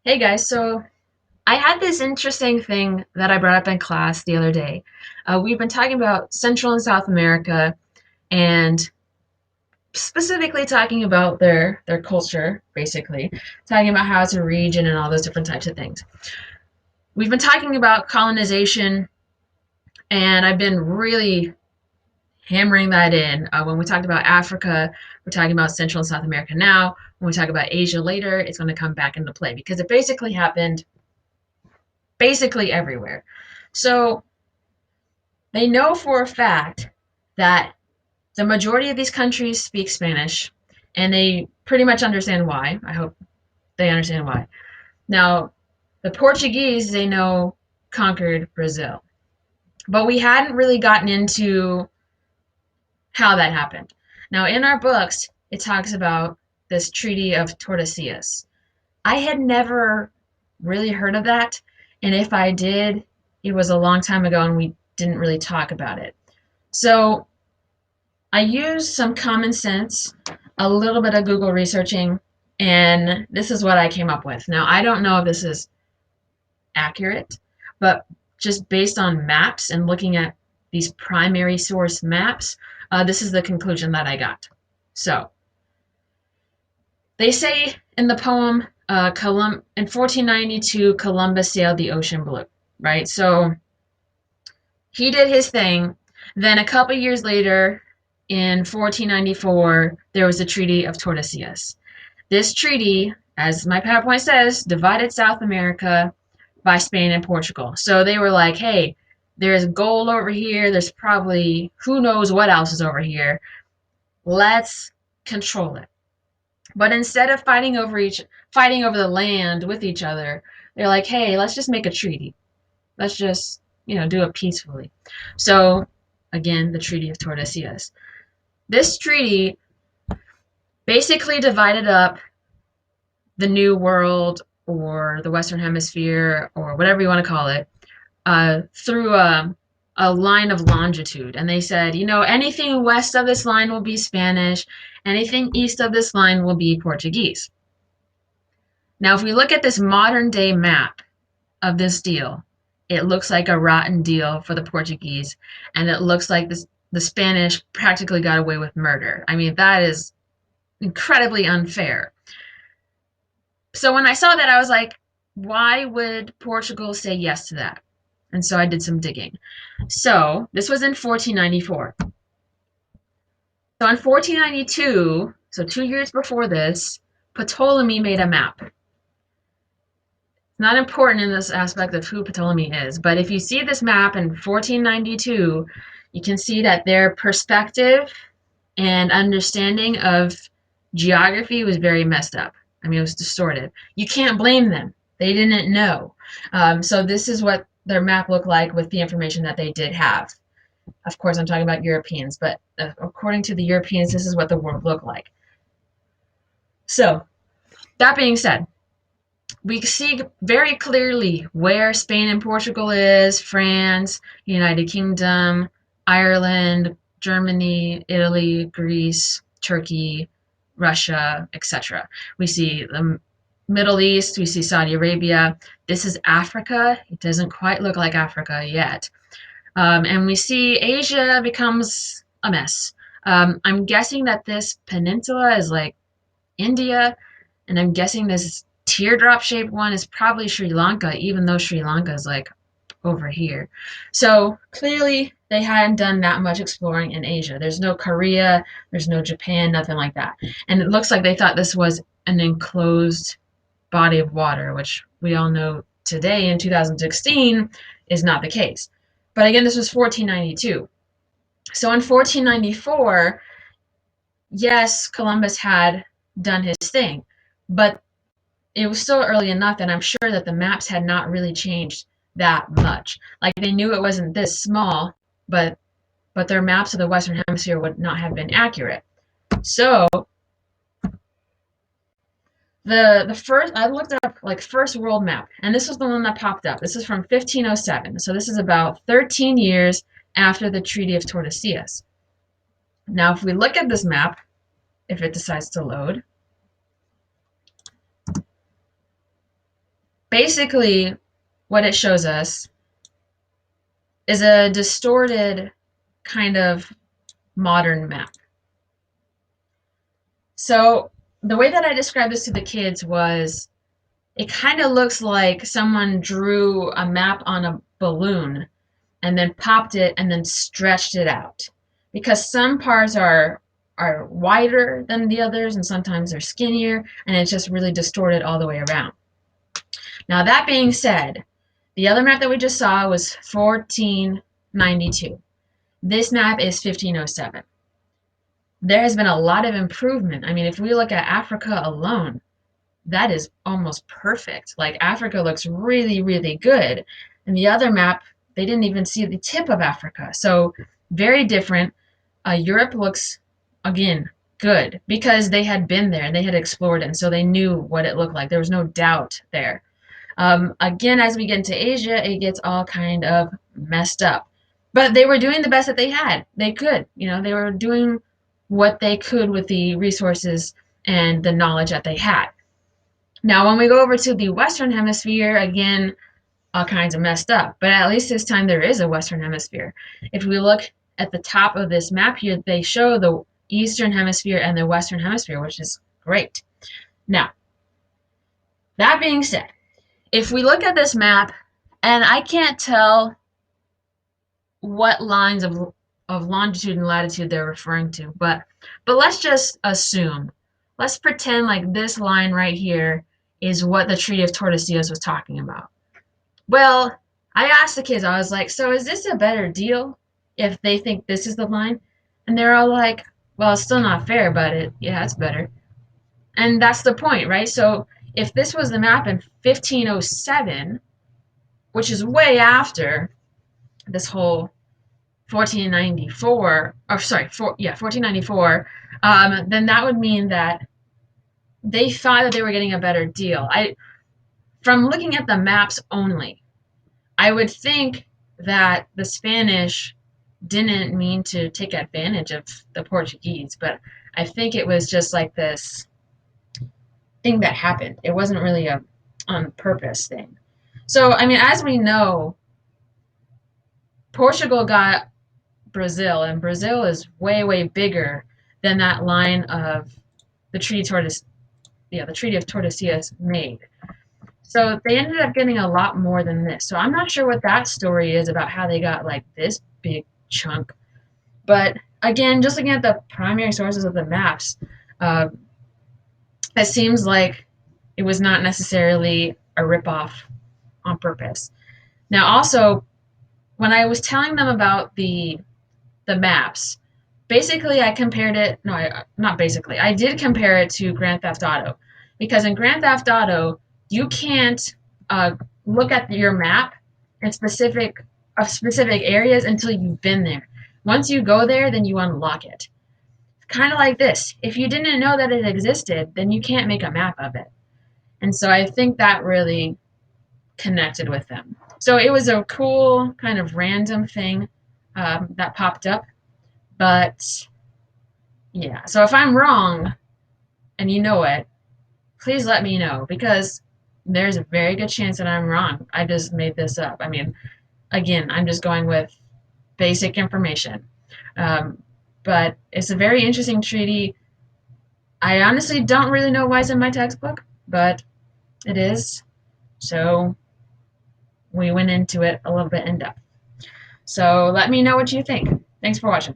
Hey guys, so I had this interesting thing that I brought up in class the other day. We've been talking about Central and South America and specifically talking about their culture, basically, talking about how it's a region and all those different types of things. We've been talking about colonization, and I've been really hammering that in. When we talked about Africa, we're talking about Central and South America now. When we talk about Asia later, it's going to come back into play because it basically happened basically everywhere. So they know for a fact that the majority of these countries speak Spanish, and they pretty much understand why. I hope they understand why. Now, the Portuguese, they know, conquered Brazil. But we hadn't really gotten into how that happened. Now, in our books, it talks about this Treaty of Tordesillas. I had never really heard of that, and if I did, it was a long time ago and we didn't really talk about it. So I used some common sense, a little bit of Google researching, and this is what I came up with. Now, I don't know if this is accurate, but just based on maps and looking at these primary source maps, this is the conclusion that I got. So, they say in the poem, in 1492, Columbus sailed the ocean blue, right? So, he did his thing. Then a couple years later, in 1494, there was the Treaty of Tordesillas. This treaty, as my PowerPoint says, divided South America by Spain and Portugal. So they were like, hey, there's gold over here. There's probably who knows what else is over here. Let's control it. But instead of fighting over the land with each other, they're like, hey, let's just make a treaty. Let's just, do it peacefully. So again, the Treaty of Tordesillas. This treaty basically divided up the New World or the Western Hemisphere or whatever you want to call it through a line of longitude. And they said, anything west of this line will be Spanish, anything east of this line will be Portuguese. Now, if we look at this modern day map of this deal, it looks like a rotten deal for the Portuguese, and it looks like the Spanish practically got away with murder. I mean, that is incredibly unfair. So when I saw that, I was like, why would Portugal say yes to that? And so I did some digging. So this was in 1494. So in 1492, so 2 years before this, Ptolemy made a map. It's not important in this aspect of who Ptolemy is, but if you see this map in 1492, you can see that their perspective and understanding of geography was very messed up. I mean, it was distorted. You can't blame them. They didn't know. So this is what their map looked like with the information that they did have. Of course, I'm talking about Europeans, but according to the Europeans, this is what the world looked like. So, that being said, we see very clearly where Spain and Portugal is, France, United Kingdom, Ireland, Germany, Italy, Greece, Turkey, Russia, etc. We see the Middle East, we see Saudi Arabia. This is Africa. It doesn't quite look like Africa yet. And we see Asia becomes a mess. I'm guessing that this peninsula is like India, and I'm guessing this teardrop shaped one is probably Sri Lanka, even though Sri Lanka is like over here. So clearly they hadn't done that much exploring in Asia. There's no Korea, there's no Japan, nothing like that. And it looks like they thought this was an enclosed body of water, which we all know today in 2016 is not the case. But again, this was 1492. So in 1494, yes, Columbus had done his thing, but it was still early enough, and I'm sure that the maps had not really changed that much. Like they knew it wasn't this small, but their maps of the Western Hemisphere would not have been accurate. So the first I looked up like first world map, and this was the one that popped up. This is from 1507, so this is about 13 years after the Treaty of Tordesillas. Now, if we look at this map, if it decides to load, Basically, what it shows us is a distorted kind of modern map. So the way that I described this to the kids was it kind of looks like someone drew a map on a balloon and then popped it and then stretched it out. Because some parts are wider than the others and sometimes they're skinnier and it's just really distorted all the way around. Now that being said, the other map that we just saw was 1492. This map is 1507. There has been a lot of improvement. I mean, if we look at Africa alone, that is almost perfect. Like Africa looks really, really good. And the other map, they didn't even see the tip of Africa. So very different. Europe looks, again, good because they had been there and they had explored it. And so they knew what it looked like. There was no doubt there. Again, as we get into Asia, it gets all kind of messed up. But they were doing the best that they had. They could, they were doing what they could with the resources and the knowledge that they had. Now, when we go over to the Western Hemisphere, again, all kinds of messed up. But at least this time there is a Western Hemisphere. If we look at the top of this map here, they show the Eastern Hemisphere and the Western Hemisphere, which is great. Now, that being said, if we look at this map, and I can't tell what lines of longitude and latitude they're referring to, but let's just assume. Let's pretend like this line right here is what the Treaty of Tordesillas was talking about. Well, I asked the kids, I was like, so is this a better deal if they think this is the line? And they're all like, well, it's still not fair, but yeah, it's better. And that's the point, right? So if this was the map in 1507, which is way after this whole 1494, or sorry, 1494, then that would mean that they thought that they were getting a better deal. From looking at the maps only, I would think that the Spanish didn't mean to take advantage of the Portuguese, but I think it was just like this thing that happened. It wasn't really a on purpose thing. So, I mean, as we know, Portugal got Brazil, and Brazil is way, way bigger than that line of the the Treaty of Tordesillas made. So they ended up getting a lot more than this. So I'm not sure what that story is about how they got like this big chunk. But again, just looking at the primary sources of the maps, uh, it seems like it was not necessarily a ripoff on purpose. Now, also, when I was telling them about the maps, basically I compared it. No, not basically. I did compare it to Grand Theft Auto, because in Grand Theft Auto you can't look at your map in specific areas until you've been there. Once you go there, then you unlock it. Kind of like this. If you didn't know that it existed, then you can't make a map of it. And so I think that really connected with them. So it was a cool kind of random thing that popped up. But yeah, so if I'm wrong and you know it, please let me know, because there's a very good chance that I'm wrong. I just made this up. I mean, again, I'm just going with basic information. But it's a very interesting treaty. I honestly don't really know why it's in my textbook, but it is. So we went into it a little bit in depth. So let me know what you think. Thanks for watching.